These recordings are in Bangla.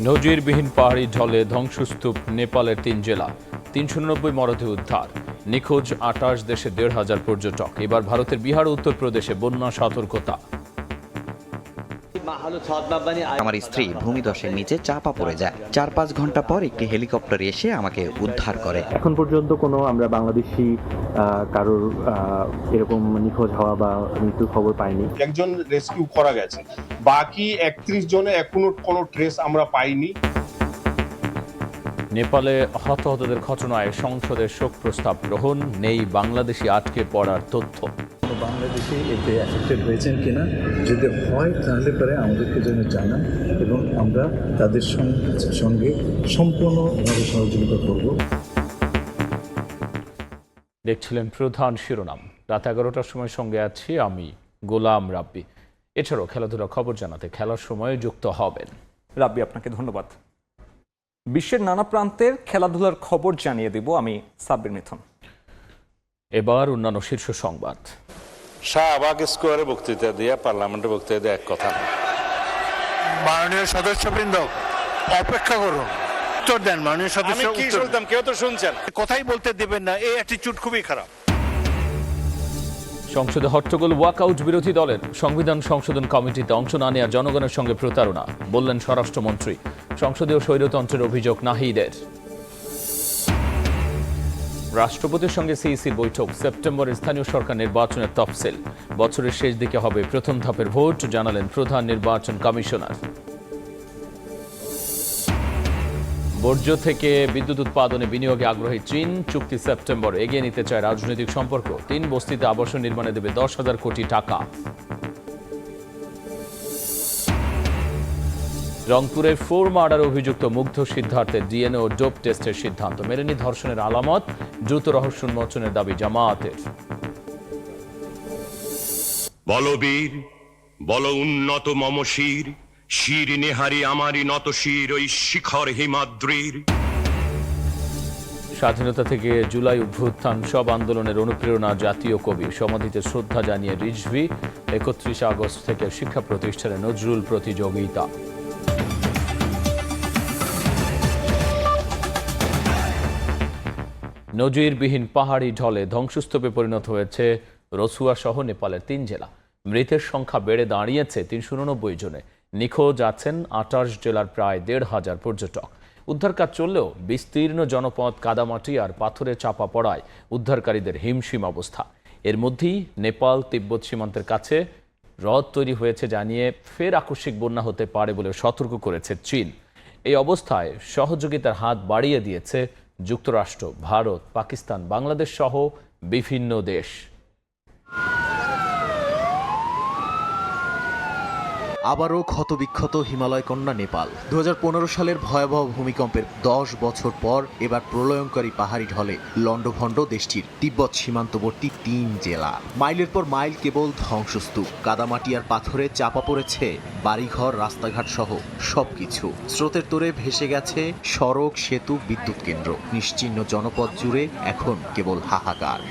নজিরবিহীন পাহাড়ি ঢলে ধ্বংসস্তূপ নেপালের ৩ জেলা, ৩৯৯ মরদেহ উদ্ধার, নিখোঁজ ২৮ দেশে ১৫০০ পর্যটক। এবার ভারতের বিহার ও উত্তরপ্রদেশে বন্যা সতর্কতা। আমার স্ত্রী ভূমিধসের নিচে চাপা পড়ে যায়। ৪-৫ ঘন্টা পর একটি হেলিকপ্টার এসে আমাকে উদ্ধার করে। এখন পর্যন্ত কোনো আমরা বাংলাদেশি কারোর এরকম নিখোঁজ হওয়া বা মৃত্যুর খবর পাইনি। একজন রেস্কিউ করা গেছে, বাকি ৩১ জনে এখনো কোনো ট্রেস আমরা পাইনি। নেপালে হতাহতদের ঘটনায় সংসদের শোক প্রস্তাব গ্রহণ, নেই বাংলাদেশি আটকে পড়ার তথ্য। বাংলাদেশে এতে অ্যাফেক্টেড হয়েছেন কিনা, যদি হয় তাহলে পরে আমাদেরকে যেন জানান এবং আমরা তাদের সঙ্গে সম্পূর্ণভাবে সহযোগিতা করব। দেখছিলেন প্রধান শিরোনাম। রাত ১১টার সময় সঙ্গে আছি আমি গোলাম রাব্বি। এছাড়াও খেলাধুলার খবর জানাতে খেলার সময় যুক্ত হবেন। রাব্বি, আপনাকে ধন্যবাদ। বিশ্বের নানা প্রান্তের খেলাধুলার খবর জানিয়ে দেব আমি সাব্বির মিথুন। এবার অন্যান্য শীর্ষ সংবাদ। শাহবাগ স্কোয়ারে বক্তৃতা দিয়ে পার্লামেন্টে বক্তৃতা দিয়ে এক কথা না। মাননীয় সদস্যবৃন্দ অপেক্ষা করুন, উত্তর দেন। মাননীয় সদস্য, আমি কি শুনতাম, কেউ তো শুনছেন। কথাই বলতে দেবেন না, এই অ্যাটিটিউড খুবই খারাপ। সংসদে হট্টগোল ওয়াকআউট বিরোধী দলের। সংবিধান সংশোধন কমিটিতে অংশ না নেওয়া জনগণের সঙ্গে প্রতারণা, বললেন স্বরাষ্ট্রমন্ত্রী। সংসদীয় স্বৈরতন্ত্রের অভিযোগ নাহিদের। রাষ্ট্রপতির সঙ্গে সিইসির বৈঠক, সেপ্টেম্বরের স্থানীয় সরকার নির্বাচনের তফসিল। বছরের শেষ দিকে হবে প্রথম ধাপের ভোট, জানালেন প্রধান নির্বাচন কমিশনার। বর্জ্য থেকে বিদ্যুৎ উৎপাদনে বিনিয়োগে আগ্রহী চীন, চুক্তি সেপ্টেম্বর এগিয়ে নিতে চায় রাজনৈতিক সম্পর্ক। ৩ বস্তিতে আবাসন নির্মাণে দেবে ১০,০০০ কোটি টাকা। রংপুরে 4 মার্ডার অভিযুক্ত মুগ্ধ সিদ্ধার্থের ডিএনএ ও ডোপ টেস্টের সিদ্ধান্ত মেলেনি ধর্ষণের আলামত, দ্রুত রহস্য উন্মোচনের দাবি জামায়াতের। বলবীর বল উন্নত মম শির, শির নেহারি আমারই নত শির ওই শিখর হিমাদ্রির। স্বাধীনতা থেকে জুলাই অভ্যুত্থান সব আন্দোলনের অনুপ্রেরণা জাতীয় কবি, সমাধিতে শ্রদ্ধা জানিয়ে রিজভি। ৩১ আগস্ট থেকে শিক্ষা প্রতিষ্ঠানে নজরুল প্রতিযোগিতা। নজিরবিহীন পাহাড়ি ঢলে ধ্বংসস্তূপে পরিণত হয়েছে রসুয়া সহ নেপালের ৩ জেলা। মৃতের সংখ্যা বেড়ে দাঁড়িয়েছে ৩৮৯ জনে। নিখোঁজ আছেন ২৮ জেলার প্রায় ১৫০০ পর্যটক। উদ্ধার কাজ চললেও বিস্তীর্ণ জনপদ কাদামাটি আর পাথরে চাপা পড়ায় উদ্ধারকারীদের হিমশিম অবস্থা। এর মধ্যেই নেপাল তিব্বত সীমান্তের কাছে হ্রদ তৈরি হয়েছে জানিয়ে ফের আকস্মিক বন্যা হতে পারে বলে সতর্ক করেছে চীন। এই অবস্থায় সহযোগিতার হাত বাড়িয়ে দিয়েছে যুক্তরাষ্ট্র, ভারত, পাকিস্তান, বাংলাদেশ সহ বিভিন্ন দেশ। আবারও ক্ষতবিক্ষত হিমালয় কন্যা নেপাল। ২০১৫ সালের ভয়াবহ ভূমিকম্পের ১০ বছর পর এবার প্রলয়ঙ্করী পাহাড়ি ঢলে লণ্ডভণ্ড দেশটির তিব্বত সীমান্তবর্তী ৩ জেলা। মাইলের পর মাইল কেবল ধ্বংসস্তূপ, কাদামাটি আর পাথরে চাপা পড়েছে বাড়িঘর, রাস্তাঘাট সহ সবকিছু। স্রোতের তোরে ভেসে গেছে সড়ক, সেতু, বিদ্যুৎ কেন্দ্র। নিশ্চিহ্ন জনপদ জুড়ে এখন কেবল হাহাকার।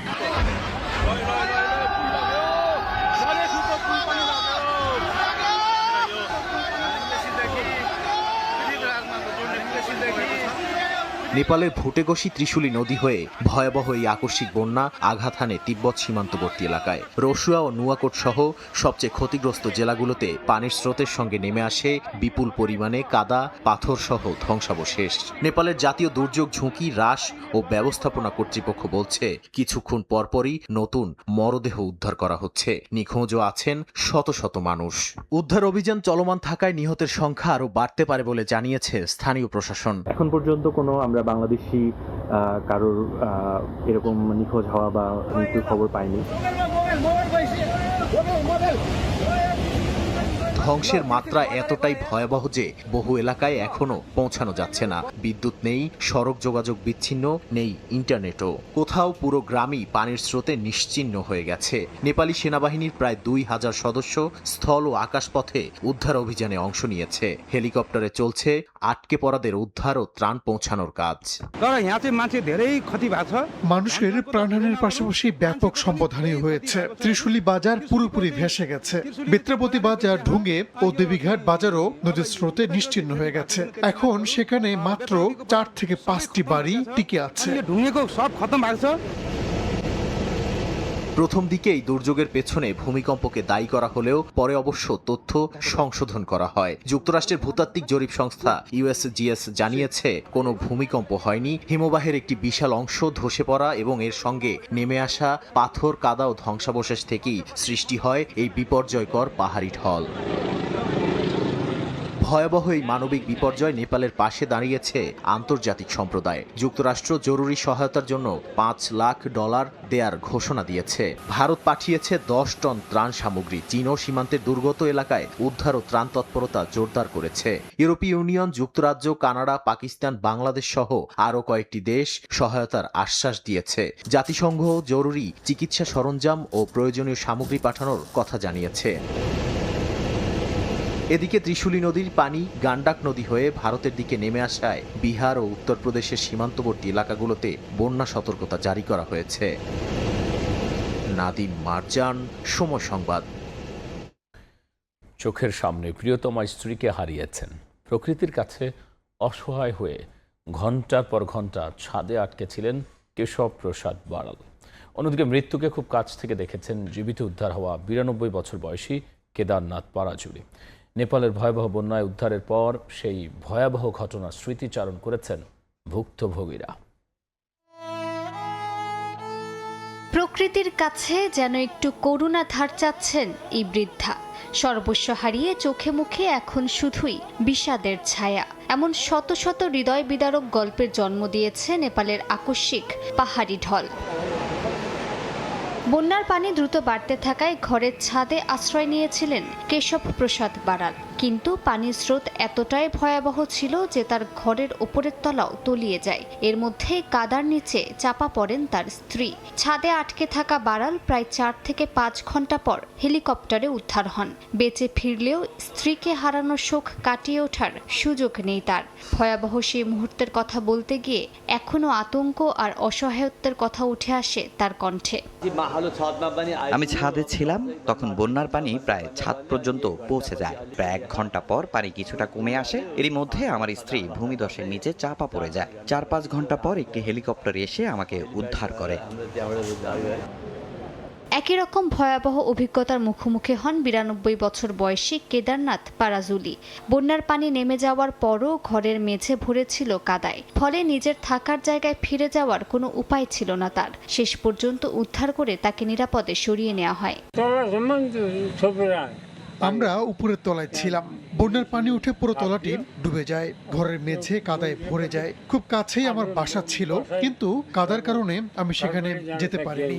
নেপালের ভুটেগসি ত্রিশুলি নদী হয়ে ভয়াবহ এই আকস্মিক বন্যা আঘাত হানে তিব্বত সীমান্তবর্তী এলাকায়। রসুয়া ও নুয়াকোট সহ সবচেয়ে ক্ষতিগ্রস্ত জেলাগুলোতে পানির স্রোতের সঙ্গে নেমে আসে বিপুল পরিমাণে কাদা, পাথর সহ ধ্বংসাবশেষ। নেপালের জাতীয় দুর্যোগ ঝুঁকি হ্রাস ও ব্যবস্থাপনা কর্তৃপক্ষ বলছে, কিছুক্ষণ পরপরই নতুন মরদেহ উদ্ধার করা হচ্ছে। নিখোঁজও আছেন শত শত মানুষ। উদ্ধার অভিযান চলমান থাকায় নিহতের সংখ্যা আরও বাড়তে পারে বলে জানিয়েছে স্থানীয় প্রশাসন। এখন পর্যন্ত কোনো আমরা বাংলাদেশি কারোর এরকম নিখোঁজ হওয়া বা মৃত্যুর খবর পাইনি। ধ্বংসের মাত্রা এতটাই ভয়াবহ যে বহু এলাকায় এখনো পৌঁছানো যাচ্ছে না। বিদ্যুৎ নেই, সড়ক যোগাযোগ বিচ্ছিন্ন, নেই ইন্টারনেটও। কোথাও পুরো গ্রামই পানির স্রোতে নিশ্চিহ্ন হয়ে গেছে। নেপালি সেনাবাহিনীর প্রায় ২,০০০ সদস্য স্থল ও আকাশপথে উদ্ধার অভিযানে অংশ নিয়েছে। হেলিকপ্টারে চলছে আটকে পড়াদের উদ্ধার ও ত্রাণ পৌঁছানোর কাজ। মানুষের প্রাণহানির পাশাপাশি ব্যাপক সম্পদহানি হয়েছে। ত্রিশুলী বাজার পুরোপুরি ভেসে গেছে। বেত্রাবতী বাজার, ঢুঙ্গে ও দেবীঘাট বাজারও নদীর স্রোতে নিশ্চিহ্ন হয়ে গেছে। এখন সেখানে মাত্র 4 থেকে 5টি বাড়ি টিকে আছে। প্রথম দিকে এই দুর্যোগের পেছনে ভূমিকম্পকে দায়ী করা হলেও পরে অবশ্য তথ্য সংশোধন করা হয়। যুক্তরাষ্ট্রের ভূতাত্ত্বিক জরিপ সংস্থা USGS জানিয়েছে কোনো ভূমিকম্প হয়নি। হিমবাহের একটি বিশাল অংশ ধসে পড়া এবং এর সঙ্গে নেমে আসা পাথর, কাদা ও ধ্বংসাবশেষ থেকেই সৃষ্টি হয় এই বিপর্যয়কর পাহাড়ি ঢল। ভয়াবহ এই মানবিক বিপর্যয় নেপালের পাশে দাঁড়িয়েছে আন্তর্জাতিক সম্প্রদায়। যুক্তরাষ্ট্র জরুরি সহায়তার জন্য $5 লাখ দেয়ার ঘোষণা দিয়েছে। ভারত পাঠিয়েছে 10 টন ত্রাণ সামগ্রী। চীনও সীমান্তের দুর্গত এলাকায় উদ্ধার ও ত্রাণ তৎপরতা জোরদার করেছে। ইউরোপীয় ইউনিয়ন, যুক্তরাজ্য, কানাডা, পাকিস্তান, বাংলাদেশ সহ আরও কয়েকটি দেশ সহায়তার আশ্বাস দিয়েছে। জাতিসংঘ জরুরি চিকিৎসা সরঞ্জাম ও প্রয়োজনীয় সামগ্রী পাঠানোর কথা জানিয়েছে। এদিকে ত্রিশুলী নদীর পানি গান্ডাক নদী হয়ে ভারতের দিকে নেমে আসায় বিহার ও উত্তরপ্রদেশের সীমান্তবর্তী এলাকাগুলোতে বন্যা সতর্কতা জারি করা হয়েছে। নাদিম মারজান, সময় সংবাদ। চোখের সামনে প্রিয়তমা স্ত্রীকে হারিয়েছেন। প্রকৃতির কাছে অসহায় হয়ে ঘন্টার পর ঘন্টা ছাদে আটকে ছিলেন কেশব প্রসাদ বাড়াল। অন্যদিকে মৃত্যুকে খুব কাছ থেকে দেখেছেন জীবিত উদ্ধার হওয়া 92 বছর বয়সী কেদারনাথ পারাজুলি। নেপালের ভয়াবহ বন্যায় উদ্ধারের পর সেই ভয়াবহ ঘটনার স্মৃতিচারণ করেছেন ভুক্তভোগীরা। প্রকৃতির কাছে যেন একটু করুণা ধার চাচ্ছেন এই বৃদ্ধা। সর্বস্ব হারিয়ে চোখে মুখে এখন শুধুই বিষাদের ছায়া। এমন শত শত হৃদয় বিদারক গল্পের জন্ম দিয়েছে নেপালের আকস্মিক পাহাড়ি ঢল। বন্যার পানি দ্রুত বাড়তে থাকায় ঘরের ছাদে আশ্রয় নিয়েছিলেন কেশব প্রসাদ বাড়াল। কিন্তু পানির স্রোত এতটাই ভয়াবহ ছিল যে তার ঘরের ওপরের তলাও তলিয়ে যায়। এর মধ্যে কাদার নিচে চাপা পড়েন তার স্ত্রী। ছাদে আটকে থাকা বাড়াল প্রায় 4 থেকে 5 ঘন্টা পর হেলিকপ্টারে উদ্ধার হন। বেঁচে ফিরলেও স্ত্রীকে হারানোর শোক কাটিয়ে ওঠার সুযোগ নেই তার। ভয়াবহ সেই মুহূর্তের কথা বলতে গিয়ে এখনো আতঙ্ক আর অসহায়ত্বের কথা উঠে আসে তার কণ্ঠে। আমি ছাদে ছিলাম, তখন বন্যার পানি প্রায় ছাদ পর্যন্ত পৌঁছে যায়। প্রায় 1 ঘন্টা পর পানি কিছুটা কমে আসে। এরই মধ্যে আমার স্ত্রী ভূমিধসের নিচে চাপা পড়ে যায়। 4-5 ঘন্টা পর একটি হেলিকপ্টার এসে আমাকে উদ্ধার করে। একই রকম ভয়াবহ অভিজ্ঞতার মুখোমুখি হন 92 বছর বয়সী কেদারনাথ পারাজুলি। বন্যার পানি নেমে যাওয়ার পরও ঘরের মেঝে ভরেছিল কাদায়। ফলে নিজের থাকার জায়গায় ফিরে যাওয়ার কোনো উপায় ছিল না তার। শেষ পর্যন্ত উদ্ধার করে তাকে নিরাপদে সরিয়ে নেওয়া হয়। আমরা উপরের তলায় ছিলাম। বন্যার পানি উঠে পুরো তলাটি ডুবে যায়। ঘরের মেঝে কাদায় ভরে যায়। খুব কাছেই আমার বাসা ছিল, কিন্তু কাদার কারণে আমি সেখানে যেতে পারিনি।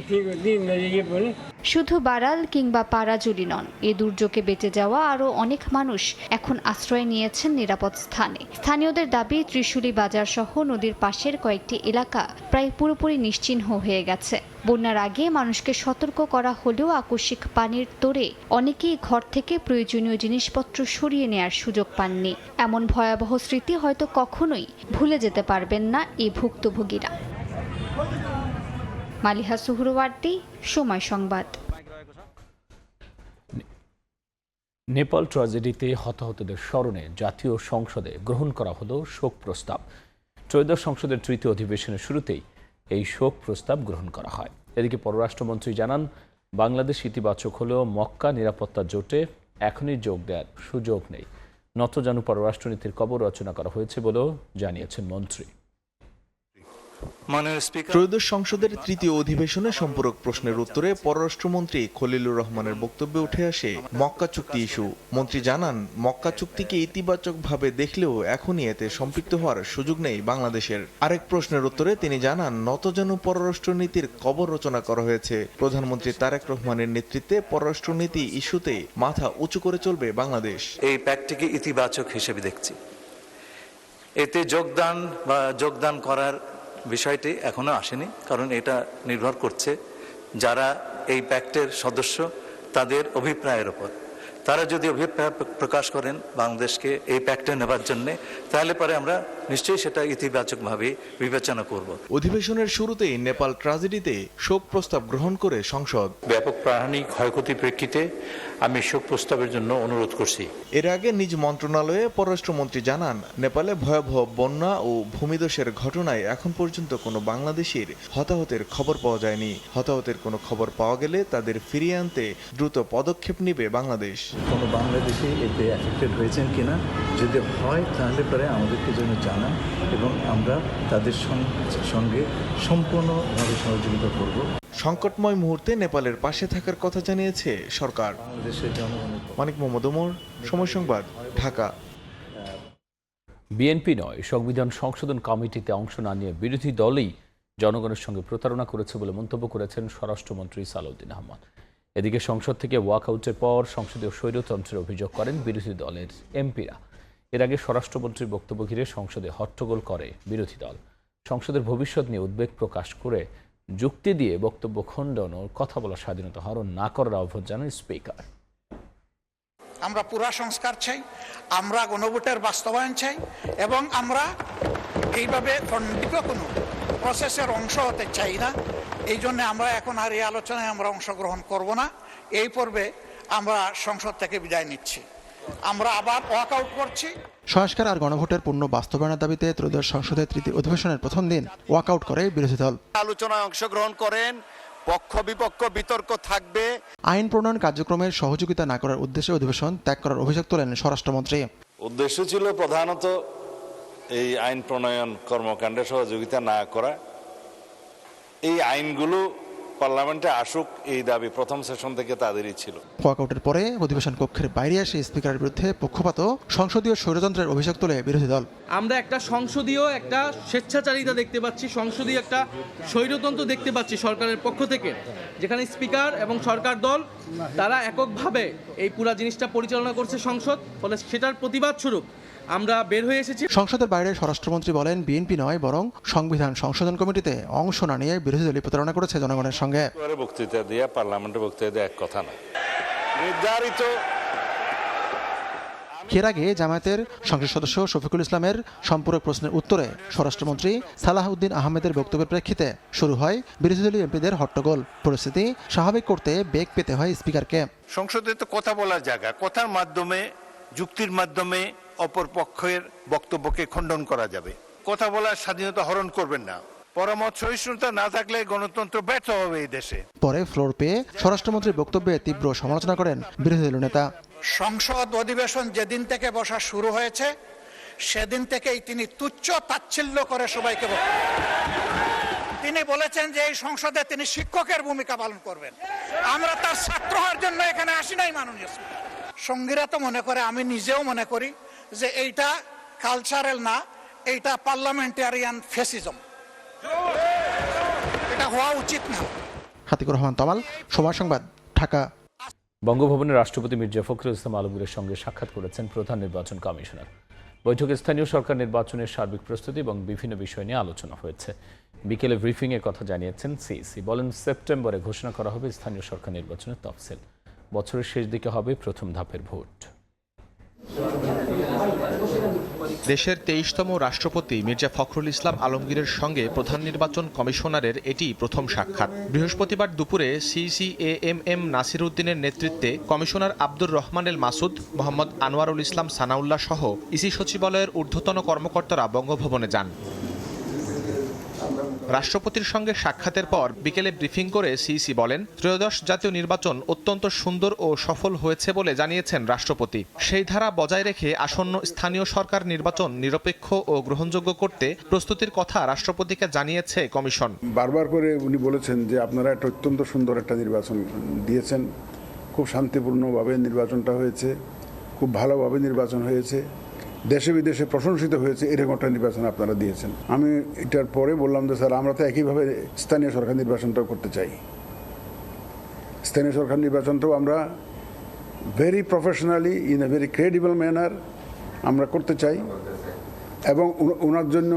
শুধু বাড়াল কিংবা পারাজুলি নন, এ দুর্যোগে বেঁচে যাওয়া আরও অনেক মানুষ এখন আশ্রয় নিয়েছেন নিরাপদ স্থানে। স্থানীয়দের দাবি, ত্রিশুলী বাজার সহ নদীর পাশের কয়েকটি এলাকা প্রায় পুরোপুরি নিশ্চিহ্ন হয়ে গেছে। বন্যার আগে মানুষকে সতর্ক করা হলেও আকস্মিক পানির তোড়ে অনেকেই ঘর থেকে প্রয়োজনীয় জিনিসপত্র সরিয়ে নেয়ার সুযোগ পাননি। এমন ভয়াবহ স্মৃতি হয়তো কখনোই ভুলে যেতে পারবেন না এই ভুক্তভোগীরা। মালিহা সুহরওয়ার্দী, সময় সংবাদ। নেপাল ট্র্যাজেডিতে হতাহতদের স্মরণে জাতীয় সংসদে গ্রহণ করা হলো শোক প্রস্তাব। ত্রয়োদশ সংসদের তৃতীয় অধিবেশনের শুরুতেই এই শোক প্রস্তাব গ্রহণ করা হয়। এদিকে পররাষ্ট্রমন্ত্রী জানান, বাংলাদেশ ইতিবাচক হলেও মক্কা নিরাপত্তা জোটে এখনই যোগ দেওয়ার সুযোগ নেই। নতজানু পররাষ্ট্রনীতির কবর রচনা করা হয়েছে বলেও জানিয়েছেন মন্ত্রী। ত্রয়োদশ সংসদের তৃতীয় অধিবেশনে সম্পূরক প্রশ্নের উত্তরে পররাষ্ট্রমন্ত্রী খলিলুর রহমানের বক্তব্যে উঠে আসে মক্কা চুক্তি ইস্যু। মন্ত্রী জানান, মক্কা চুক্তিকে ইতিবাচকভাবে দেখলেও এখনই এতে সম্পৃক্ত হওয়ার সুযোগ নেই বাংলাদেশের। আরেক প্রশ্নের উত্তরে তিনি জানান, নতজানু পররাষ্ট্রনীতির কবর রচনা করা হয়েছে। প্রধানমন্ত্রী তারেক রহমানের নেতৃত্বে পররাষ্ট্রনীতি ইস্যুতে মাথা উঁচু করে চলবে বাংলাদেশ। এই প্যাক্টটিকে ইতিবাচক হিসেবে দেখছি। এতে যোগদান করার বিষয়টি এখনো আসেনি, কারণ এটা নির্ভর করছে যারা এই প্যাক্টের সদস্য তাদের অভিপ্রায়ের উপর। তারা যদি অভিপ্রায় প্রকাশ করেন বাংলাদেশকে এই প্যাক্টে নেবার জন্য, তাহলে পরে আমরা নিশ্চয়ই সেটা ইতিবাচকভাবে বিবেচনা করব। অধিবেশনের শুরুতেই নেপাল ট্র্যাজেডিতে শোক প্রস্তাব গ্রহণ করে সংসদ। ব্যাপক প্রাণহানি ক্ষয়ক্ষতির প্রেক্ষিতে আমি শোক প্রস্তাবের জন্য অনুরোধ করছি। এর আগে নিজ মন্ত্রণালয়ে পররাষ্ট্রমন্ত্রী জানান, নেপালে ভয়াবহ বন্যা ও ভূমিধসের ঘটনায় এখন পর্যন্ত কোনো বাংলাদেশির হতাহতের খবর পাওয়া যায়নি। হতাহতের কোনো খবর পাওয়া গেলে তাদের ফিরিয়ে আনতে দ্রুত পদক্ষেপ নেবে বাংলাদেশ। কোনো বাংলাদেশি এতে অ্যাফেক্টেড হয়েছেন কিনা, যদি হয় তাহলে পরে আমাদেরকে যেন জানান এবং আমরা তাদের সঙ্গে সম্পূর্ণভাবে সহযোগিতা করব। সংকটময় মুহূর্তে নেপালের পাশে থাকার কথা জানিয়েছে সরকার। বাংলাদেশের জনগণের মানিক মোহাম্মদ ওমর, সময় সংবাদ, ঢাকা। বিএনপি নয়, সংবিধান সংশোধন কমিটিতে অংশ না নিয়ে বিরোধী দলই জনগণের সঙ্গে প্রতারণা করেছে বলে মন্তব্য করেছেন স্বরাষ্ট্রমন্ত্রী সালাউদ্দিন আহমদ। এদিকে সংসদ থেকে ওয়াকআউটের পর সংসদীয় স্বৈরতন্ত্রের অভিযোগ করেন বিরোধী দলের এমপিরা। এর আগে স্বরাষ্ট্রমন্ত্রীর বক্তব্য ঘিরে সংসদে হট্টগোল করে বিরোধী দল। সংসদের ভবিষ্যৎ নিয়ে উদ্বেগ প্রকাশ করে যুক্তি দিয়ে বক্তব্য খণ্ডন ও কথা বলার স্বাধীনতা হরণ না করার আহ্বান জানান স্পিকার। আমরা পুরা সংস্কার চাই, আমরা গণভোটের বাস্তবায়ন চাই এবং আমরা এইভাবে খণ্ডিত কোনো প্রসেসের অংশ হতে চাই না। এই জন্য আমরা এখন আর এই আলোচনায় আমরা অংশগ্রহণ করব না। এই পর্বে আমরা সংসদ থেকে বিদায় নিচ্ছি, আমরা আবার ওয়াকআউট করছি। সংস্কার আর গণভোটের পূর্ণ বাস্তবায়নের দাবিতে ত্রয়োদশ সংসদের তৃতীয় অধিবেশনের প্রথম দিন ওয়াকআউট করে বিরোধী দল। আলোচনায় অংশগ্রহণ করেন, পক্ষ বিপক্ষ বিতর্ক থাকবে। আইন প্রণয়ন কার্যক্রমের সহযোগিতা না করার উদ্দেশ্যে অধিবেশন ত্যাগ করার অভিযোগ তোলেন স্বরাষ্ট্রমন্ত্রী। উদ্দেশ্য ছিল প্রধানত এই আইন প্রণয়ন কর্মকাণ্ডে সহযোগিতা না করা। এই আইনগুলো পার্লামেন্টে আসুক, এই দাবি প্রথম সেশন থেকে তাদেরই ছিল। ওয়াকআউটের পরে অধিবেশন কক্ষের বাইরে এসে স্পিকারের বিরুদ্ধে পক্ষপাত ও সংসদীয় স্বৈরতন্ত্রের অভিযোগ তোলে বিরোধী দল। আমরা একটা সংসদীয় একটা স্বেচ্ছাচারিতা দেখতে পাচ্ছি, সংসদীয় একটা স্বৈরতন্ত্র দেখতে পাচ্ছি সরকারের পক্ষ থেকে, যেখানে স্পিকার এবং সরকার দল তারা এককভাবে এই পুরা জিনিসটা পরিচালনা করছে সংসদ। ফলে সেটার প্রতিবাদ স্বরূপ আমরা বের হয়ে এসেছি। সংসদের বাইরে স্বরাষ্ট্রমন্ত্রী বলেন, বিএনপি নয় বরং সংবিধান সংশোধন কমিটিতে অংশ না নিয়ে বিরোধী দলই প্রতারণা করেছে জনগণের সঙ্গে। বক্তৃতা দিয়ে পার্লামেন্টে বক্তৃতা দিয়ে এক কথা না, নির্ধারিত। এর আগে জামায়াতের সংসদ সদস্য শফিকুল ইসলামের সম্পূরক প্রশ্নের উত্তরে স্বরাষ্ট্রমন্ত্রী সালাহউদ্দিন আহমেদের বক্তব্যের প্রেক্ষিতে শুরু হয় বিরোধী দলীয় এমপিদের হট্টগোল। পরিস্থিতি স্বাভাবিক করতে বেগ পেতে হয় স্পিকারকে। সংসদে তো কথা বলার জায়গা, কথার মাধ্যমে যুক্তির মাধ্যমে অপর পক্ষের বক্তব্যকে খণ্ডন করা যাবে। কথা বলার স্বাধীনতা হরণ করবেন না। পরামর্শ সহিষ্ণুতা না থাকলে গণতন্ত্র ব্যর্থ হবে এই দেশে। পরে ফ্লোর পেয়ে স্বরাষ্ট্রমন্ত্রীর বক্তব্যে তীব্র সমালোচনা করেন বিরোধী দলীয় নেতা। সংসদ অধিবেশন যেদিন থেকে বসা শুরু হয়েছে সেদিন থেকেই তিনি তুচ্ছ তাচ্ছিল্য করে সবাইকে তিনি বলেছেন যে এই সংসদে তিনি শিক্ষকের ভূমিকা পালন করবেন। আমরা তার ছাত্র হওয়ার জন্য এখানে আসি নাই মাননীয় স্পিকার। সঙ্গীরা তো মনে করে, আমি নিজেও মনে করি যে এইটা কালচারাল না, এইটা পার্লামেন্টারিয়ান ফ্যাসিজম, এটা হওয়া উচিত না। হাতিকুর রহমান তমাল, সময় সংবাদ, ঢাকা। বঙ্গভবনে রাষ্ট্রপতি মির্জা ফখরুল ইসলাম আলমগীরের সঙ্গে সাক্ষাৎ করেছেন প্রধান নির্বাচন কমিশনার। বৈঠকে স্থানীয় সরকার নির্বাচনের সার্বিক প্রস্তুতি এবং বিভিন্ন বিষয় নিয়ে আলোচনা হয়েছে। বিকেলে ব্রিফিংয়ের কথা জানিয়েছেন সিইসি। বলেন, সেপ্টেম্বরে ঘোষণা করা হবে স্থানীয় সরকার নির্বাচনের তফসিল। বছরের শেষ দিকে হবে প্রথম ধাপের ভোট। দেশের 23তম রাষ্ট্রপতি মির্জা ফখরুল ইসলাম আলমগীরের সঙ্গে প্রধান নির্বাচন কমিশনারের এটি প্রথম সাক্ষাৎ। বৃহস্পতিবার দুপুরে সিসিএএমএম নাসির উদ্দিনের নেতৃত্বে কমিশনার আব্দুর রহমান এল মাসুদ, মোহাম্মদ আনোয়ারুল ইসলাম সানাউল্লাহ সহ ইসি সচিবালয়ের ঊর্ধ্বতন কর্মকর্তারা বঙ্গভবনে যান। রাষ্ট্রপতির সঙ্গে সাক্ষাতের পর বিকেলে ব্রিফিং করে সিইসি বলেন, ত্রয়োদশ জাতীয় নির্বাচন অত্যন্ত সুন্দর ও সফল হয়েছে বলে জানিয়েছেন রাষ্ট্রপতি। সেই ধারা বজায় রেখে আসন্ন স্থানীয় সরকার নির্বাচন নিরপেক্ষ ও গ্রহণযোগ্য করতে প্রস্তুতির কথা রাষ্ট্রপতিকে জানিয়েছে কমিশন। বারবার করে উনি বলেছেন যে আপনারা একটা অত্যন্ত সুন্দর একটা নির্বাচন দিয়েছেন, খুব শান্তিপূর্ণভাবে নির্বাচনটা হয়েছে, খুব ভালোভাবে নির্বাচন হয়েছে, দেশে বিদেশে প্রশংসিত হয়েছে, এরকম একটা নির্বাচন আপনারা দিয়েছেন। আমি এটার পরে বললাম যে স্যার, আমরা তো একইভাবে স্থানীয় সরকার নির্বাচনটাও করতে চাই। স্থানীয় সরকার নির্বাচনটাও আমরা very professionally in a very credible manner আমরা করতে চাই এবং ওনার জন্য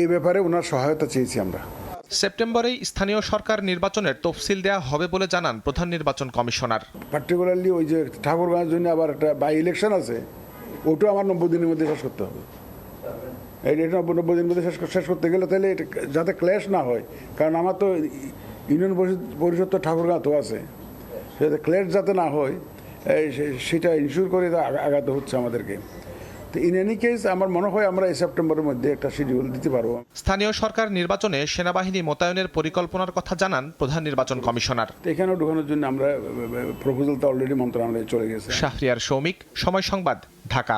এই ব্যাপারে ওনার সহায়তা চেয়েছি আমরা। সেপ্টেম্বরেই স্থানীয় সরকার নির্বাচনের তফসিল দেয়া হবে বলে জানান প্রধান নির্বাচন কমিশনার। পার্টিকুলারলি ওই যে ঠাকুরগাঁওয়ের জন্য আবার একটা বাই ইলেকশন আছে, ওটাও আমার 90 দিনের মধ্যে শেষ করতে হবে। এটা 90 দিনের মধ্যে শেষ করতে গেলে তাহলে এটা যাতে ক্ল্যাশ না হয়, কারণ আমার তো ইউনিয়ন পরিষদ তো ঠাকুরগাঁও তো আছে, সেটা ক্ল্যাশ যাতে না হয় সেটা ইনশিওর করে আগাতে হচ্ছে আমাদেরকে। তো ইন এনি কেস আমার মনে হয় আমরা এই সেপ্টেম্বরের মধ্যে একটা শিডিউল দিতে পারবো। স্থানীয় সরকার নির্বাচনে সেনাবাহিনী মোতায়েনের পরিকল্পনার কথা জানান প্রধান নির্বাচন কমিশনার। এখানেও ঢোকানোর জন্য আমরা প্রপোজাল তো অলরেডি মন্ত্রণালয়ে চলে গেছে। শাহরিয়ার সৌমিক, সময় সংবাদ, ঢাকা।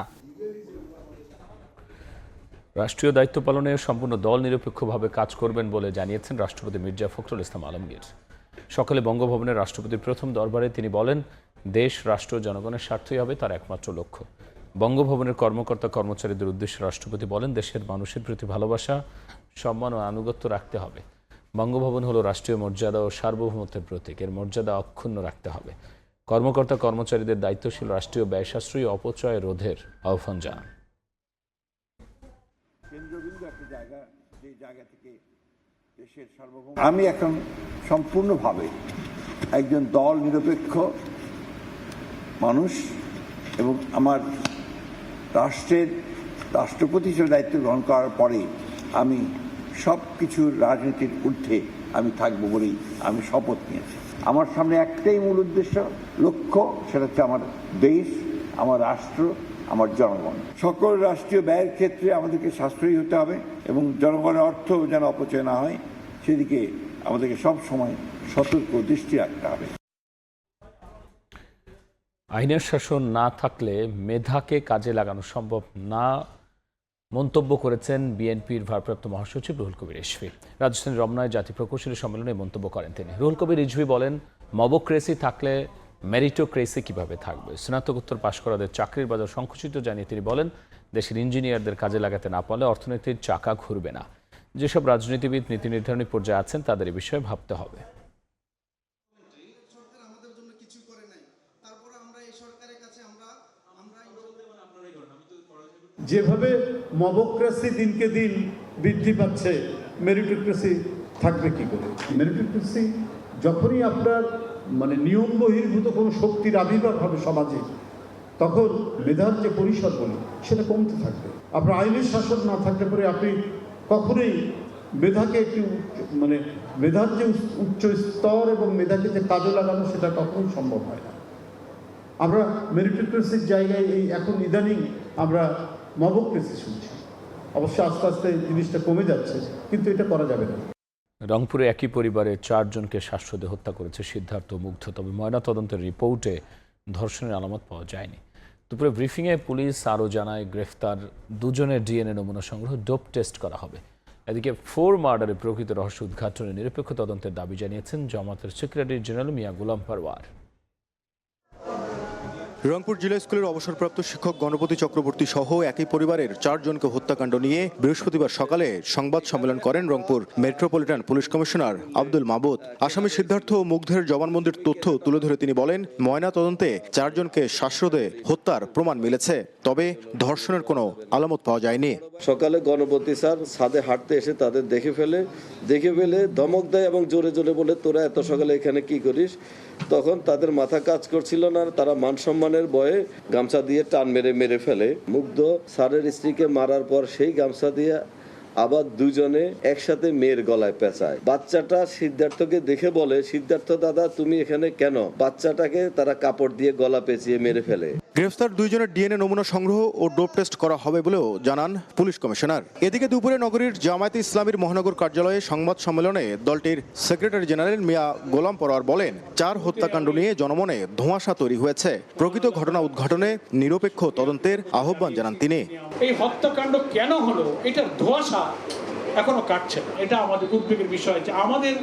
রাষ্ট্রীয় দায়িত্ব পালনে সম্পূর্ণ দল নিরপেক্ষভাবে কাজ করবেন বলে জানিয়েছেন রাষ্ট্রপতি মির্জা ফখরুল ইসলাম আলমগীর। সকালে বঙ্গভবনের রাষ্ট্রপতির প্রথম দরবারে তিনি বলেন, দেশ, রাষ্ট্র, জনগণের স্বার্থই হবে তার একমাত্র লক্ষ্য। বঙ্গভবনের কর্মকর্তা কর্মচারীদের উদ্দেশ্যে রাষ্ট্রপতি বলেন, দেশের মানুষের প্রতি ভালোবাসা, সম্মান ও আনুগত্য রাখতে হবে। বঙ্গভবন হলো রাষ্ট্রীয় মর্যাদা ও সার্বভৌমত্বের প্রতীক, এর মর্যাদা অক্ষুণ্ণ রাখতে হবে। কর্মকর্তা কর্মচারীদের দায়িত্বশীল রাষ্ট্রীয় ব্যয় সাশ্রয়ী অপচয় রোধের আহ্বান জানান। আমি এখন সম্পূর্ণভাবে একজন দল নিরপেক্ষ মানুষ এবং আমার রাষ্ট্রের রাষ্ট্রপতি হিসেবে দায়িত্ব গ্রহণ করার পরে আমি সব কিছুর রাজনীতির ঊর্ধ্বে আমি থাকবো বলেই আমি শপথ নিয়েছি। আমার সামনে একটাই মূল উদ্দেশ্য, লক্ষ্য, সেটা হচ্ছে আমার দেশ, আমার রাষ্ট্র, আমার জনগণ। সকল রাষ্ট্রীয় ব্যয়ের ক্ষেত্রে আমাদেরকে সাশ্রয়ী হতে হবে এবং জনগণের অর্থ যেন অপচয় না হয় সেদিকে আমাদেরকে সব সময় সতর্ক দৃষ্টি রাখতে হবে। আইনের শাসন না থাকলে মেধাকে কাজে লাগানো সম্ভব না মন্তব্য করেছেন বিএনপির ভারপ্রাপ্ত মহাসচিব রুহুল কবির রিজভী। রাজধানীর রমনায় জাতীয় প্রকৌশলী সম্মেলনে মন্তব্য করেন তিনি। রুহুল কবির রিজভী বলেন, মবক্রেসি থাকলে মেরিটোক্রেসি কিভাবে থাকবে? স্নাতকোত্তর পাশ করাদের চাকরির বাজার সংকুচিত জানিয়ে তিনি বলেন, দেশের ইঞ্জিনিয়ারদের কাজে লাগাতে না পারলে অর্থনীতির চাকা ঘুরবে না। যেসব রাজনীতিবিদ নীতি নির্ধারণী পর্যায়ে আছেন তাদের এই বিষয়ে ভাবতে হবে। যেভাবে মবক্রেসি দিনকে দিন বৃদ্ধি পাচ্ছে, মেরিটোক্রেসি থাকবে কি করে? মেরিটোক্রেসি যখনই আপনার নিয়ম বহির্ভূত কোনো শক্তির আবির্ভাব হবে সমাজে, তখন মেধার যে পরিসর বলি সেটা কমতে থাকবে। আপনার আইনের শাসন না থাকলে পরে আপনি কখনোই মেধাকে একটি মেধার যে উচ্চ স্তর এবং মেধাকে যে কাজে লাগানো সেটা কখনোই সম্ভব হয় না। আমরা মেরিটোক্রেসির জায়গায় এই এখন ইদানিং আমরা মবক্রেসি শুনছি। অবশ্য আস্তে আস্তে জিনিসটা কমে যাচ্ছে, কিন্তু এটা করা যাবে না। রংপুরে একই পরিবারের 4 জনকে শ্বাসরোধে হত্যা করেছে সিদ্ধার্থ মুগ্ধ, তবে ময়নাতদন্তের রিপোর্টে ধর্ষণের আলামত পাওয়া যায়নি। দুপুরে ব্রিফিংয়ে পুলিশ আরও জানায়, গ্রেফতার 2 জনের ডিএনএ নমুনা সংগ্রহ, ডোপ টেস্ট করা হবে। এদিকে 4 মার্ডারের প্রকৃত রহস্য উদ্ঘাটনে নিরপেক্ষ তদন্তের দাবি জানিয়েছেন জামাতের সেক্রেটারি জেনারেল মিয়া গোলাম পারওয়ার। রংপুর জিলা স্কুলের অবসরপ্রাপ্ত শিক্ষক গণপতি চক্রবর্তী সহ একই পরিবারের 4 জনকে হত্যাকাণ্ড নিয়ে বৃহস্পতিবার সকালে সংবাদ সম্মেলন করেন Rangpur metropolitan police commissioner Abdul মাবুদ। আসামি সিদ্ধার্থ ও মুগ্ধের জবানবন্দির তথ্য তুলে ধরে তিনি বলেন, ময়না তদন্তে 4 জনকে শ্বাসরোধে হত্যার প্রমাণ মিলেছে, তবে ধর্ষণের কোনো আলামত পাওয়া যায়নি। সকালে গণপতি স্যার ছাদে হাঁটতে এসে তাদের দেখে ফেলে ধমক দেয় এবং জোরে জোরে বলে, তোরা এত সকালে এখানে কি করিস? তখন তাদের মাথা কাজ করছিল না, তারা মান সম্মানের ভয়ে গামছা দিয়ে টান মেরে ফেলে। মুগ্ধ স্যারের স্ত্রীকে মারার পর সেই গামছা দিয়ে আবার 2 জনে একসাথে মেয়ের গলায় পেঁচায়। বাচ্চাটা সিদ্ধার্থকে দেখে বলে, সিদ্ধার্থ দাদা তুমি এখানে কেন? বাচ্চাটাকে তারা কাপড় দিয়ে গলা পেঁচিয়ে মেরে ফেলে। গ্রেফতার 2 জনের ডিএনএ নমুনা সংগ্রহ ও ডোপ টেস্ট করা হবে বলেও জানান পুলিশ কমিশনার। এদিকে দুপুরে নগরীর জামায়াতে ইসলামীর মহানগর কার্যালয়ে সংবাদ সম্মেলনে দলটির সেক্রেটারি জেনারেল মিয়া গোলাম পরোয়ার বলেন, 4 হত্যাকাণ্ড নিয়ে জনমনে ধোঁয়াশা তৈরি হয়েছে। প্রকৃত ঘটনা উদ্ঘাটনে নিরপেক্ষ তদন্তের আহ্বান জানান তিনি। এই হত্যাকাণ্ড কেন হলো এটার ধোঁয়াশা এখনো কাটছে না। এটা আমাদের উদ্বেগের বিষয় যে আমাদের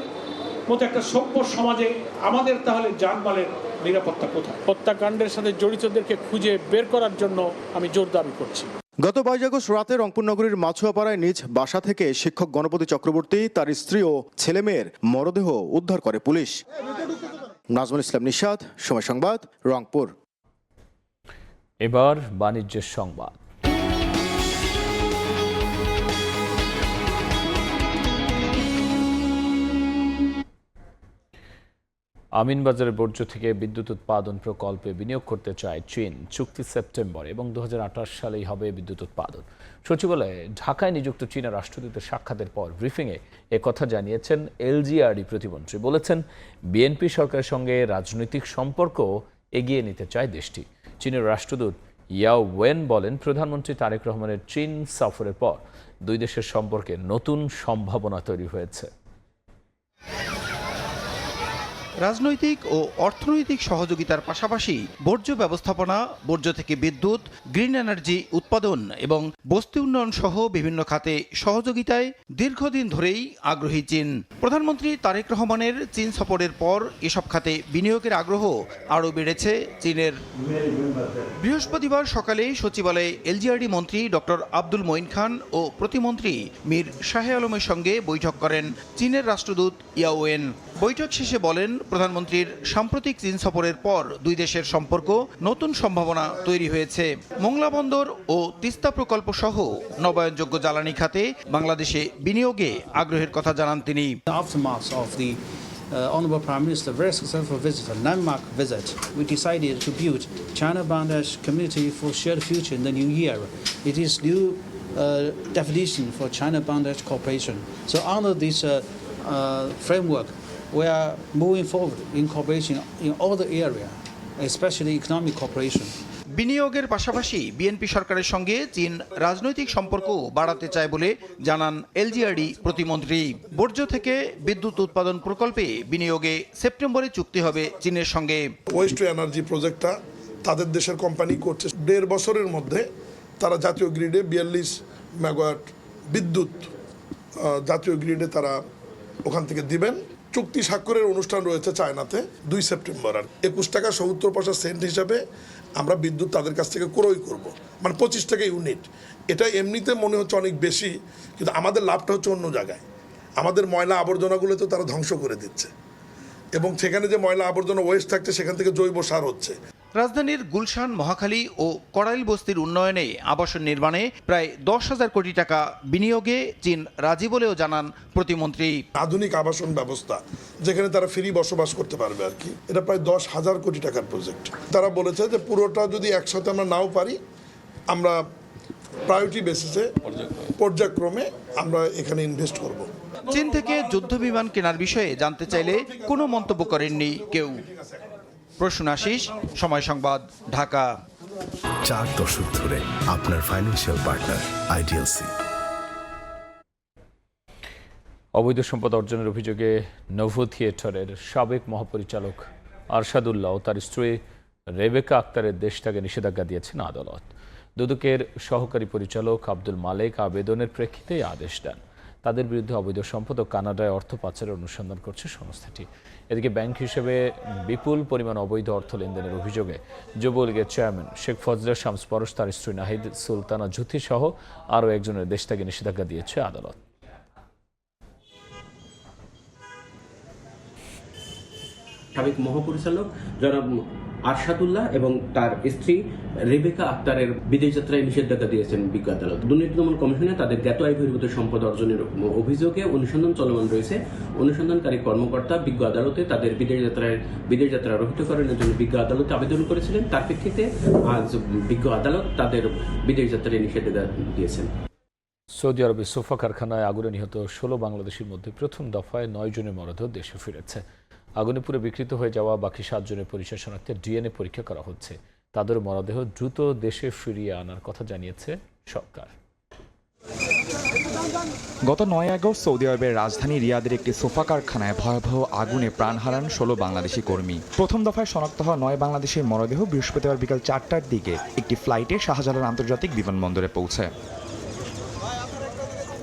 মতো একটা সভ্য সমাজে আমাদের তাহলে জানমালের নিরাপত্তা কোথায়? হত্যাকাণ্ডের সাথে জড়িতদেরকে খুঁজে বের করার জন্য আমি জোর দাবি করছি। গত 22 আগস্ট রাতে রংপুর নগরীর মাছুয়াপাড়ায় নিজ বাসা থেকে শিক্ষক গণপতি চক্রবর্তী, তার স্ত্রী ও ছেলেমেয়ের মরদেহ উদ্ধার করে পুলিশ। নাজমুল ইসলাম নিশাদ, সময় সংবাদ, রংপুর। এবার বাণিজ্যের সংবাদ। আমিনবাজারের বর্জ্য থেকে বিদ্যুৎ উৎপাদন প্রকল্পে বিনিয়োগ করতে চায় চীন। চুক্তি সেপ্টেম্বর এবং 2028 সালেই হবে বিদ্যুৎ উৎপাদন। সচিবালয়ে ঢাকায় নিযুক্ত চীনা রাষ্ট্রদূতের সাক্ষাতের পর ব্রিফিংয়ে একথা জানিয়েছেন এলজিআরডি প্রতিমন্ত্রী। বলেছেন, বিএনপি সরকারের সঙ্গে রাজনৈতিক সম্পর্ক এগিয়ে নিতে চায় দেশটি। চীনের রাষ্ট্রদূত ইয়াও ওয়েন বলেন, প্রধানমন্ত্রী তারেক রহমানের চীন সফরের পর দুই দেশের সম্পর্কে নতুন সম্ভাবনা তৈরি হয়েছে। রাজনৈতিক ও অর্থনৈতিক সহযোগিতার পাশাপাশি বর্জ্য ব্যবস্থাপনা, বর্জ্য থেকে বিদ্যুৎ, গ্রিন এনার্জি উৎপাদন এবং বস্তি উন্নয়ন সহ বিভিন্ন খাতে সহযোগিতায় দীর্ঘদিন ধরেই আগ্রহী চীন। প্রধানমন্ত্রী তারেক রহমানের চীন সফরের পর এসব খাতে বিনিয়োগের আগ্রহ আরও বেড়েছে চীনের। বৃহস্পতিবার সকালে সচিবালয়ে এলজিআরডি মন্ত্রী ডক্টর আব্দুল মঈন খান ও প্রতিমন্ত্রী মীর শাহে আলমের সঙ্গে বৈঠক করেন চীনের রাষ্ট্রদূত ইয়াওয়েন। বৈঠক শেষে বলেন, প্রধানমন্ত্রীর সাম্প্রতিক চীন সফরের পর দুই দেশের সম্পর্ক নতুন সম্ভাবনা তৈরি হয়েছে। মোংলা বন্দর ও তিস্তা প্রকল্প সহ নবায়নযোগ্য জ্বালানি খাতে বাংলাদেশে বিনিয়োগে আগ্রহের কথা জানান তিনি। Honorable Prime Minister, very successful visit, a landmark visit. We decided to build China-Bangladesh Community for Shared Future in the new year. It is new definition for China-Bangladesh cooperation. So under this framework, we are moving forward in cooperation in all the area, especially economic cooperation. বিনিয়োগের পাশাপাশি বিএনপি সরকারের সঙ্গে চীন রাজনৈতিক সম্পর্ক বাড়াতে চায় বলে জানান এলজিআরডি প্রতিমন্ত্রী। বর্জ্য থেকে বিদ্যুৎ উৎপাদন প্রকল্পে বিনিয়োগে সেপ্টেম্বরে চুক্তি হবে চীনের সঙ্গে। ওয়েস্ট টু এনার্জি প্রজেক্টটা তাদের দেশের কোম্পানি করছে। 1.5 বছরের মধ্যে তারা জাতীয় গ্রিডে 42 মেগাওয়াট বিদ্যুৎ জাতীয় গ্রিডে তারা ওখান থেকে দিবেন। চুক্তি স্বাক্ষরের অনুষ্ঠান রয়েছে চায়নাতে 2 সেপ্টেম্বর। আর 21 টাকা 70 পয়সা সেন্ট হিসাবে আমরা বিদ্যুৎ তাদের কাছ থেকে ক্রয় করব, মানে 25 টাকা ইউনিট। এটা এমনিতে মনে হচ্ছে অনেক বেশি, কিন্তু আমাদের লাভটা হচ্ছে অন্য জায়গায়। আমাদের ময়লা আবর্জনাগুলো তো তারা ধ্বংস করে দিচ্ছে, এবং সেখানে যে ময়লা আবর্জনা ওয়েস্ট থাকছে সেখান থেকে জৈব সার হচ্ছে। রাজধানীর গুলশান, মহাখালী ও কড়াইল বস্তির উন্নয়নে আবাসন নির্মাণে প্রায় 10,000 কোটি টাকা বিনিয়োগে চীন রাজি বলেও জানান প্রতিমন্ত্রী। আধুনিক আবাসন ব্যবস্থা যেখানে তারা ফ্রি বসবাস করতে পারবে আর কি, এটা প্রায় 10,000 কোটি টাকার প্রজেক্ট। তারা বলেছে যে পুরোটা যদি একসাথে আমরা নাও পারি, আমরা প্রায়োরিটি বেসিসে পর্যায়ক্রমে আমরা এখানে ইনভেস্ট করব। চীন থেকে যুদ্ধ বিমান কেনার বিষয়ে জানতে চাইলে কোনো মন্তব্য করেননি কেউ। প্রশ্ন আশিস, সময় সংবাদ, ঢাকা। 4 দশক ধরে আপনার ফাইন্যান্সিয়াল পার্টনার আইডিএলসি। অবৈধ সম্পদ অর্জনের অভিযোগে নোভো থিয়েটারের সাবেক মহাপরিচালক আরশাদুল্লাহ ও তার স্ত্রী রেবেকা আক্তারের দেশ থেকে নিষেধাজ্ঞা দিয়েছেন আদালত। দুদকের সহকারী পরিচালক আব্দুল মালেক আবেদনের প্রেক্ষিতে আদেশ দেন। তাদের বিরুদ্ধে অবৈধ সম্পদ ও কানাডায় অর্থ পাচারের অনুসন্ধান করছে সংস্থাটি। এদিকে ব্যাংক হিসেবে বিপুল পরিমাণ অবৈধ অর্থ লেনদেনের অভিযোগে যুবলীগের চেয়ারম্যান শেখ ফজলে শামস পরশ, তার স্ত্রী নাহিদ সুলতানা জ্যোতি সহ আরও একজনের দেশ থেকে নিষেধাজ্ঞা দিয়েছে আদালত। সাবেক মহাপরিচালক জনাব আরশাদুল্লাহ এবং তার স্ত্রী রেবেকা আক্তারের বিদেশ যাত্রায় নিষেধাজ্ঞা দিয়েছেন বিজ্ঞ আদালত। দুর্নীতি দমন কমিশনে তাদের জ্ঞাত আয় বহির্ভূত সম্পদ অর্জনের অভিযোগে অনুসন্ধান চলমান রয়েছে। অনুসন্ধানকারী কর্মকর্তা বিজ্ঞ আদালতে তাদের বিদেশ যাত্রা রহিতকরণের জন্য বিজ্ঞ আদালতে আবেদন করেছিলেন। তার প্রেক্ষিতে আজ বিজ্ঞ আদালত তাদের বিদেশ যাত্রায় নিষেধাজ্ঞা দিয়েছেন। সৌদি আরবে সোফা কারখানায় আগুনে নিহত 16 বাংলাদেশের মধ্যে প্রথম দফায় 9 জনের মরদেহ দেশে ফিরেছে। আগুনে পুরো বিকৃত হয়ে যাওয়া বাকি 7 জনের পরিচয় শনাক্তে ডিএনএ পরীক্ষা করা হচ্ছে। তাদের মরদেহ দ্রুত দেশে ফিরিয়ে আনার কথা জানিয়েছে সরকার। গত 9 আগস্ট সৌদি আরবের রাজধানী রিয়াদের একটি সোফা কারখানায় ভয়াবহ আগুনে প্রাণ হারান 16 বাংলাদেশি কর্মী। প্রথম দফায় শনাক্ত হওয়া 9 বাংলাদেশের মরদেহ বৃহস্পতিবার বিকাল 4টার দিকে একটি ফ্লাইটে শাহজালাল আন্তর্জাতিক বিমানবন্দরে পৌঁছায়।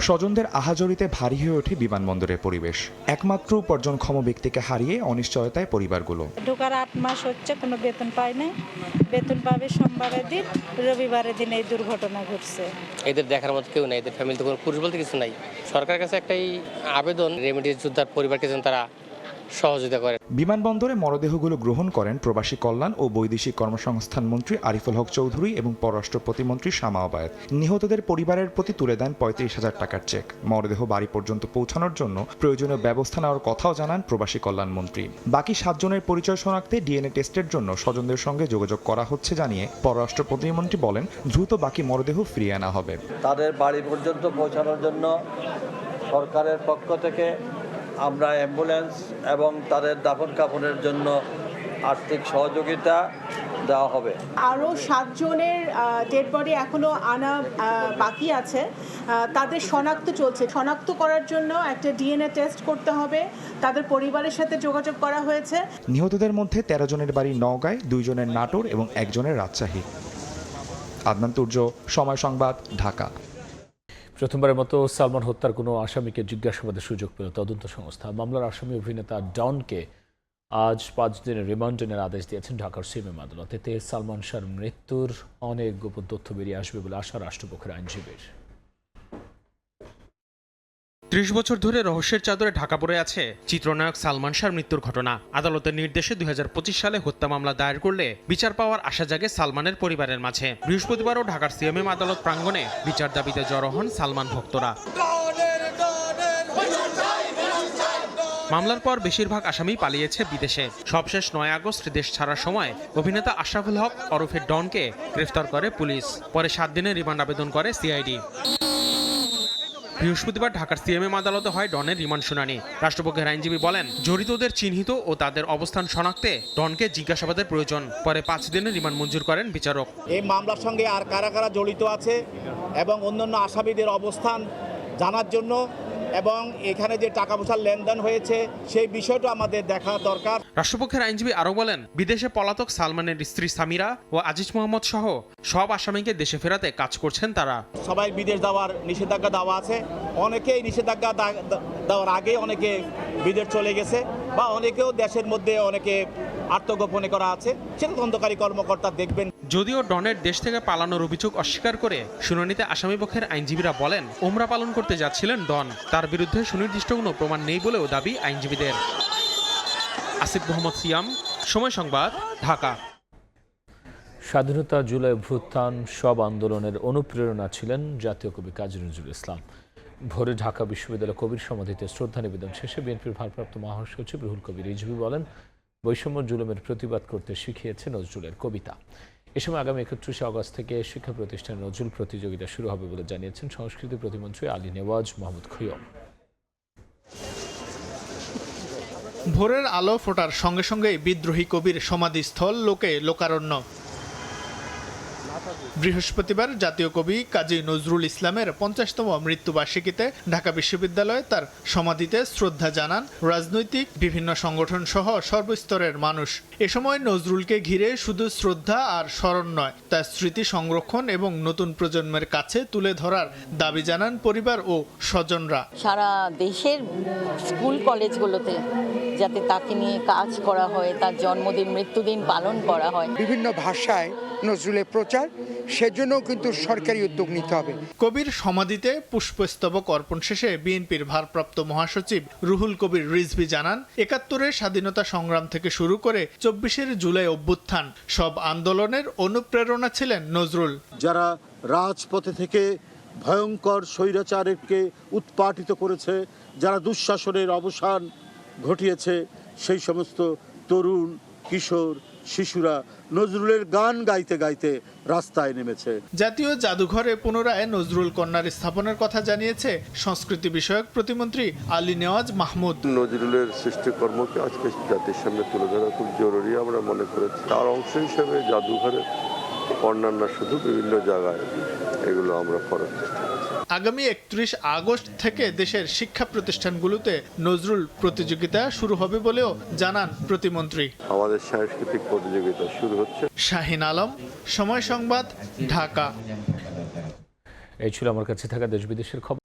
স্বজনদের আহাজরিতে ভারী হয়ে ওঠে বিমানবন্দরের পরিবেশ। একমাত্র উপার্জনক্ষম ব্যক্তিকে হারিয়ে অনিশ্চয়তায় পরিবারগুলো। ঢোকার 8 মাস হচ্ছে, কোনো বেতন পায় না। বেতন পাবে সোমবারের দিন, রবিবারের দিন এই দুর্ঘটনা ঘটছে। এদের দেখার মতো কেউ নাই, এদের ফ্যামিলিতে কোনো পুরুষ বলতে কিছু নাই। সরকারের কাছে একটাই আবেদন, রেমিডিস যোদ্ধার পরিবারকে যেন তারা সহযোগিতা করে। বিমানবন্দরে মরদেহগুলো গ্রহণ করেন প্রবাসী কল্যাণ ও বৈদেশিক কর্মসংস্থান মন্ত্রী আরিফুল হক চৌধুরী এবং পররাষ্ট্র প্রতিমন্ত্রী শামা আবায়েত। নিহতদের পরিবারের প্রতি তুলে দেন ৩৫,০০০ টাকার চেক। মরদেহ বাড়ি পর্যন্ত পৌঁছানোর জন্য প্রয়োজনীয় ব্যবস্থা নেওয়ার কথাও জানান প্রবাসী কল্যাণ মন্ত্রী। বাকি ৭ জনের পরিচয় শনাক্তে ডিএনএ টেস্টের জন্য স্বজনদের সঙ্গে যোগাযোগ করা হচ্ছে জানিয়ে পররাষ্ট্র প্রতিমন্ত্রী বলেন, দ্রুত বাকি মরদেহ ফিরিয়ে আনা হবে। তাদের বাড়ি পর্যন্ত পৌঁছানোর জন্য সরকারের পক্ষ থেকে আমরা অ্যাম্বুলেন্স এবং তাদের দাফন কাফনের জন্য আর্থিক সহযোগিতা দেওয়া হবে। আরও 7 জনের ডেড বডি এখনো আনা বাকি আছে, তাদের শনাক্ত চলছে। শনাক্ত করার জন্য একটা ডিএনএ টেস্ট করতে হবে, তাদের পরিবারের সাথে যোগাযোগ করা হয়েছে। নিহতদের মধ্যে 13 জনের বাড়ি নওগাঁয়, 2 জনের নাটোর এবং 1 জনের রাজশাহী। আদনান তুর্য, সময় সংবাদ, ঢাকা। প্রথমবারের মতো সালমান হত্যার কোনো আসামিকে জিজ্ঞাসাবাদের সুযোগ পেল তদন্ত সংস্থা। মামলার আসামি অভিনেতা ডনকে আজ 5 দিনের রিমান্ড নেওয়ার আদেশ দিয়েছেন ঢাকার সিএমএম আদালত। এতে সালমান শাহর মৃত্যুর অনেক গোপন তথ্য বেরিয়ে আসবে বলে আশা রাষ্ট্রপক্ষের আইনজীবীর। ৩০ বছর ধরে রহস্যের চাদরে ঢাকা পড়ে আছে চিত্রনায়ক সালমান শাহর মৃত্যুর ঘটনা। আদালতের নির্দেশে 2025 সালে হত্যা মামলা দায়ের করলে বিচার পাওয়ার আশা জাগে সালমানের পরিবারের মাঝে। বৃহস্পতিবারও ঢাকার সিএমএম আদালত প্রাঙ্গণে বিচার দাবিতে জড়ো হন সালমান ভক্তরা। মামলার পর বেশিরভাগ আসামি পালিয়েছে বিদেশে। সবশেষ 9 আগস্ট দেশ ছাড়ার সময় অভিনেতা আশরাফুল হক ওরফে ডনকে গ্রেফতার করে পুলিশ। পরে 7 দিনের রিমান্ড আবেদন করে সিআইডি। বৃহস্পতিবার ঢাকার সিএমএম আদালতে হয় ডনের রিমান্ড শুনানি। রাষ্ট্রপক্ষের আইনজীবী বলেন, জড়িতদের চিহ্নিত ও তাদের অবস্থান শনাক্তে ডনকে জিজ্ঞাসাবাদের প্রয়োজন। পরে 5 দিনের রিমান্ড মঞ্জুর করেন বিচারক। এই মামলার সঙ্গে আর কারা কারা জড়িত আছে এবং অন্যান্য আসামিদের অবস্থান জানার জন্য এবং এখানে যে টাকা পয়সার লেনদেন হয়েছে সেই বিষয়টা আমাদের দেখা দরকার। রাষ্ট্রপক্ষের আইনজীবী আরও বলেন, বিদেশে পলাতক সালমানের স্ত্রী সামিরা ও আজিজ মোহাম্মদ সহ সব আসামিকে দেশে ফেরাতে কাজ করছেন তারা। সবাই বিদেশ যাওয়ার নিষেধাজ্ঞা দেওয়া আছে, অনেকেই নিষেধাজ্ঞা দেওয়ার আগে অনেকে বিদেশ চলে গেছে বা অনেকেও দেশের মধ্যে অনেকে আত্মগোপনে করা আছে, সেটা তদন্তকারী কর্মকর্তা দেখবেন। যদিও ডনের দেশ থেকে পালানোর অভিযোগ অস্বীকার করে শুনানিতে আসামিপক্ষের আইনজীবীরা বলেন, ওমরা পালন করতে যাচ্ছিলেন ডন। তার বিরুদ্ধে সুনির্দিষ্ট কোনো প্রমাণ নেই বলেও দাবি আইনজীবীদের। আসিফ মোহাম্মদ সিয়াম, সময় সংবাদ, ঢাকা। স্বাধীনতা জুলাই অভ্যুত্থান সব আন্দোলনের অনুপ্রেরণা ছিলেন জাতীয় কবি কাজী নজরুল ইসলাম। ভোরে ঢাকা বিশ্ববিদ্যালয় কবির সমাধিতে শ্রদ্ধা নিবেদন শেষে বিএনপির ভারপ্রাপ্ত মহাসচিব রুহুল কবির রিজভী বলেন, বৈষম্য জুলুমের প্রতিবাদ করতে শিখিয়েছে নজরুলের কবিতা। এ সময় আগামী 31 আগস্ট থেকে শিক্ষা প্রতিষ্ঠানে নজরুল প্রতিযোগিতা শুরু হবে বলে জানিয়েছেন সংস্কৃতি প্রতিমন্ত্রী আলী নেওয়াজ মাহমুদ খৈয়ম। ভোরের আলো ফোটার সঙ্গে সঙ্গেই বিদ্রোহী কবির সমাধিস্থল লোকে লোকারণ্য। বৃহস্পতিবার জাতীয় কবি কাজী নজরুল ইসলামের 50তম মৃত্যুবার্ষিকীতে ঢাকা বিশ্ববিদ্যালয়ে তার সমাধিতে শ্রদ্ধা জানান রাজনৈতিক বিভিন্ন সংগঠন সহ সর্বস্তরের মানুষ। এ সময় নজরুলকে ঘিরে শুধু শ্রদ্ধা আর স্মরণ নয়, তার স্মৃতি সংরক্ষণ এবং নতুন প্রজন্মের কাছে তুলে ধরার দাবি জানান পরিবার ও স্বজনরা। সারা দেশের স্কুল কলেজগুলোতে যাতে তাকে নিয়ে কাজ করা হয়, তার জন্মদিন মৃত্যুদিন পালন করা হয়, বিভিন্ন ভাষায় নজরুলের প্রচার, সেজন্য কিন্তু সরকারি উদ্যোগ নিতে হবে। কবির সমাধিতে পুষ্পস্তবক অর্পণ শেষে বিএনপির ভারপ্রাপ্ত মহাসচিব রুহুল কবির রিজভী জানান, 71-এর স্বাধীনতা সংগ্রাম থেকে শুরু করে 24-এর জুলাই অভ্যুত্থান সব আন্দোলনের অনুপ্রেরণা ছিলেন নজরুল। যারা রাজপথে থেকে ভয়ঙ্কর স্বৈরাচারকে উৎপাটিত করেছে, যারা দুঃশাসনের অবসান ঘটিয়েছে, সেই সমস্ত তরুণ, কিশোর, শিশুরা নজরুলের গান গাইতে গাইতে রাস্তায় নেমেছে। জাতীয় জাদুঘরে পুনরায় নজরুল কন্যার স্থাপনের কথা জানিয়েছে সংস্কৃতি বিষয়ক প্রতিমন্ত্রী আলী নেওয়াজ মাহমুদ। নজরুলের সৃষ্টিকর্মকে আজকে জাতির সামনে তুলে ধরা খুব জরুরি আমরা মনে করেছি। তার অংশ হিসেবে জাদুঘরে অন্যান্য শুধু বিভিন্ন জায়গায় এগুলো আমরা করার চেষ্টা করছি। আগামী 31 আগস্ট থেকে দেশের শিক্ষা প্রতিষ্ঠানগুলোতে নজরুল প্রতিযোগিতা শুরু হবে বলেও জানান প্রতিমন্ত্রী। আমাদের সাংস্কৃতিক প্রতিযোগিতা শুরু হচ্ছে। শাহিন আলম, সময় সংবাদ, ঢাকা। এই ছিল আমার কাছে থাকা দেশ বিদেশের খবর।